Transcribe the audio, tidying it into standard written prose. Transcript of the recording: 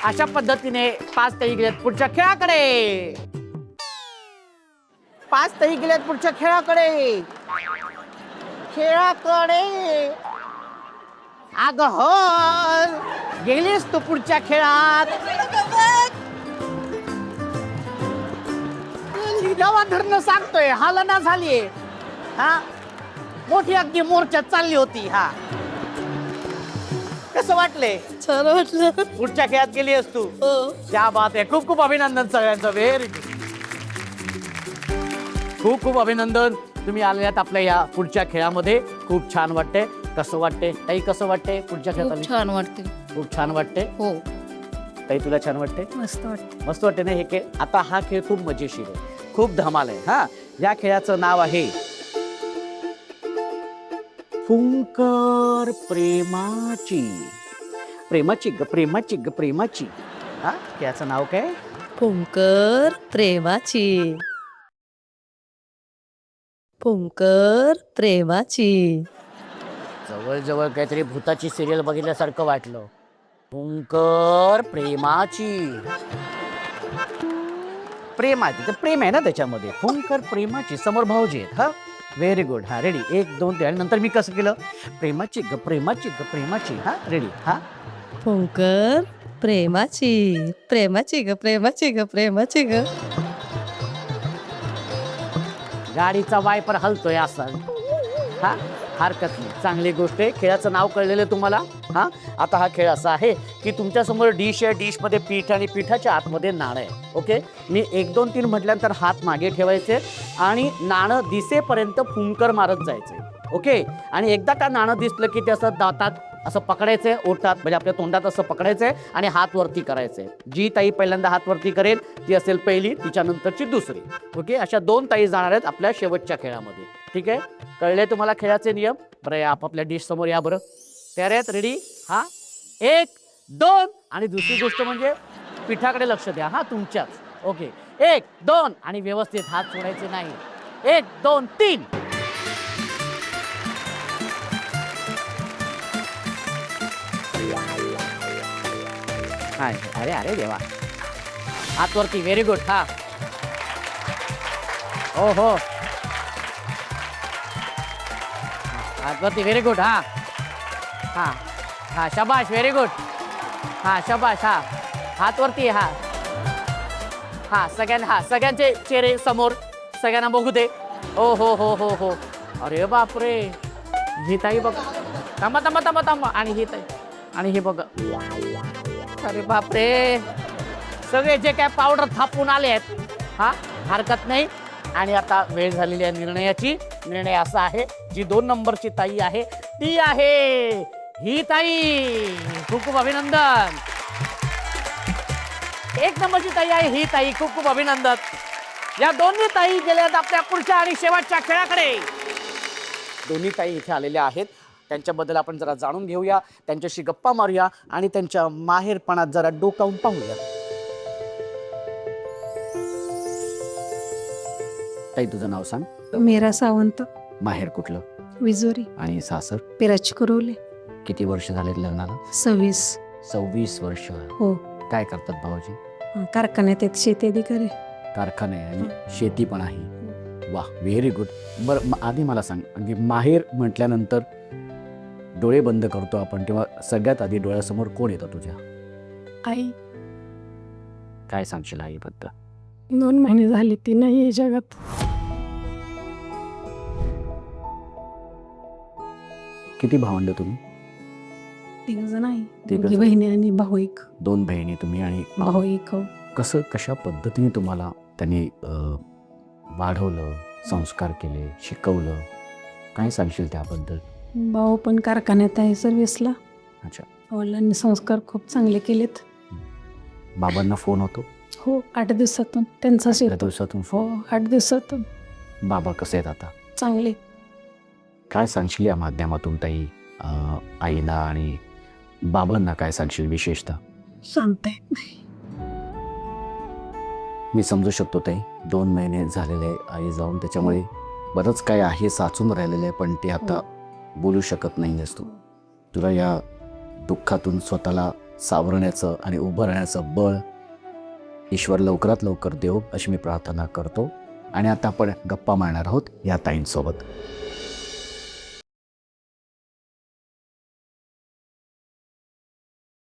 अशा पद्धतीने 5 ताई गेल्यात पुढच्या खेळाकडे. 5 ताई गेल्यात पुढच्या खेळाकडे. अग हो, गेलीस तू पुढच्या खेळात. गावात धरणं सांगतोय हालना झालीये. हा, मोठी अगदी मोर्चात चालली होती. हा, कसं वाटले? छान वाटलं. पुढच्या खेळात गेली आहेस तू. त्या बात आहे. खूप खूप अभिनंदन सगळ्यांचं. Very good. खूप खूप अभिनंदन. तुम्ही आलेल्यात आपल्या या पुढच्या खेळामध्ये. खूप छान वाटते. कसं वाटते ताई? कसं वाटते पुढच्या खेळात आली? छान वाटते. खूप छान वाटते. हो, ताई तुला छान वाटते? मस्त वाटते. मस्त वाटते ना हे खेळ? आता हा खेळ खूप मजेशीर आहे, खूप धमाल आहे. हा, या खेळाचं नाव आहे फुंकर प्रेमाची. प्रेमाची ग प्रेमाची ग प्रेमाची. हा, खेळाचं नाव काय? फुंकर प्रेमाची. फुंकर प्रेमाची. जवळजवळ काहीतरी भूताची सिरियल बघितल्यासारखं वाटलं. फुंकर प्रेमाची. प्रेमाची तर प्रेम आहे ना त्याच्यामध्ये. फुंकर प्रेमाची. समोर भाऊजी आहेत. हा, व्हेरी गुड. हा, रेडी. 1 2 3. नंतर मी कसं केलं? प्रेमाची ग प्रेमाची ग प्रेमाची. हा, रेडी. हा, फुंकर प्रेमाची. प्रेमाची ग प्रेमाची ग प्रेमाची ग. गाडीचा वायपर हलतोय असा. हा, हरकत नाही, चांगली गोष्ट आहे. खेळाचं नाव कळलेलं तुम्हाला. हा, आता हा खेळ असा आहे की तुमच्या समोर डिश आहे. डिश मध्ये पीठ आणि पिठाच्या आतमध्ये नाणं आहे. ओके, मी 1 2 3 म्हटल्यानंतर हात मागे ठेवायचे आणि नाणं दिसेपर्यंत फुंकर मारत जायचे. ओके, आणि एकदा त्या नाणं दिसलं की ते असं दातात असं पकडायचंय, ओठात म्हणजे आपल्या तोंडात असं पकडायचंय आणि हात वरती करायचंय. जी ताई पहिल्यांदा हात वरती करेल ती असेल पहिली, तिच्यानंतरची दुसरी. ओके, अशा 2 ताई जाणार आहेत आपल्या शेवटच्या खेळामध्ये. ठीक आहे, कळले तुम्हाला खेळाचे नियम? बरं, आपापल्या डिश समोर या. बरं, तयार आहेत? रेडी? हा, 1 2. आणि दुसरी गोष्ट म्हणजे पिठाकडे लक्ष द्या. हा, तुमच्याच. ओके, 1 2 आणि व्यवस्थित हात सोडायचे नाही. 1 2 3. अरे अरे देवा, हात वरती. Very good. हा, हो हो, हात वरती. Very good. हा हा हा, शाबाश. Very good. हा, शाबाश. हा, हात वरती. हा हा, सगळ्यांचे चेहरे समोर, सगळ्यांना बघू दे. ओ हो हो हो हो. अरे बापरे, ही ताई बघ. थांबा थांबा थांबा थांबा. आणि ही ताई, आणि हे बघ. अरे बापरे, सगळे जे काय पावडर थापून आले आहेत. हा, हरकत नाही. आणि आता वेळ झालेली आहे निर्णयाची. निर्णय असा आहे, जी 2 नंबरची ताई आहे ती आहे ही ताई. खूप खूप अभिनंदन. 1 नंबरची ताई आहे ही ताई. खूप खूप अभिनंदन. या दोन्ही ताई गेल्यात आपल्या पुढच्या आणि शेवटच्या खेळाकडे. दोन्ही ताई इथे आलेल्या आहेत. त्यांच्याबद्दल आपण जरा जाणून घेऊया, त्यांच्याशी गप्पा मारूया आणि त्यांच्या माहेरपणात जरा डोकावून पाहूया. ताई, तुझं नाव सांग. मीरा सावंत, माहेर कुठलं? विजोरी, आणि सासर? पिराचकुरवले. किती वर्ष झालेत लग्नाला? 26. 26 वर्ष. हो, काय करतात भाऊजी? कारखान्यात आहेत, शेती अधिकारी. कारखाने आणि शेती पण आहे. वा, व्हेरी गुड. बरं, आधी मला सांग, म्हणजे माहेर म्हटल्यानंतर डोळे बंद करतो आपण तेव्हा सगळ्यात आधी डोळ्यासमोर कोण येतं तुझ्या? आई. काय सांगशील आईबद्दल? 2 महिने झाले ती नाही आहे जगात. किती भावंड तुम्ही? 3 जण आहे. तिघं 2 जण. बहिणी आणि भाऊ एक. 2 बहिणी तुम्ही आणि भाऊ एक. हो. कशा पद्धतीने तुम्हाला त्यांनी वाढवलं, संस्कार केले, शिकवलं? काय सांगशील त्याबद्दल? भाऊ पण कारखान्यात आहे सर्व्हिसला. अच्छा. वडिलांनी संस्कार खूप चांगले केलेत. बाबांना फोन होतो? हो, 8 दिवसातून त्यांचाच येतो. दिवसातून हो, फोन. 8 दिवसातून. बाबा कसे आहेत आता? चांगले. काय सांगशील या माध्यमातून ताई आईला आणि बाबांना काय सांगशील विशेषतः? सांगते. मी समजू शकतो ताई, 2 महिने झालेले आई जाऊन, त्याच्यामुळे बरंच काय आहे साचून राहिलेलं आहे, पण ते आता बोलू शकत नाही आहेस तू. तुला या दुःखातून स्वतःला सावरण्याचं आणि उभं राहण्याचं बळ ईश्वर लवकरात लवकर देव अशी मी प्रार्थना करतो. आणि आता आपण गप्पा मारणार आहोत या ताईंसोबत.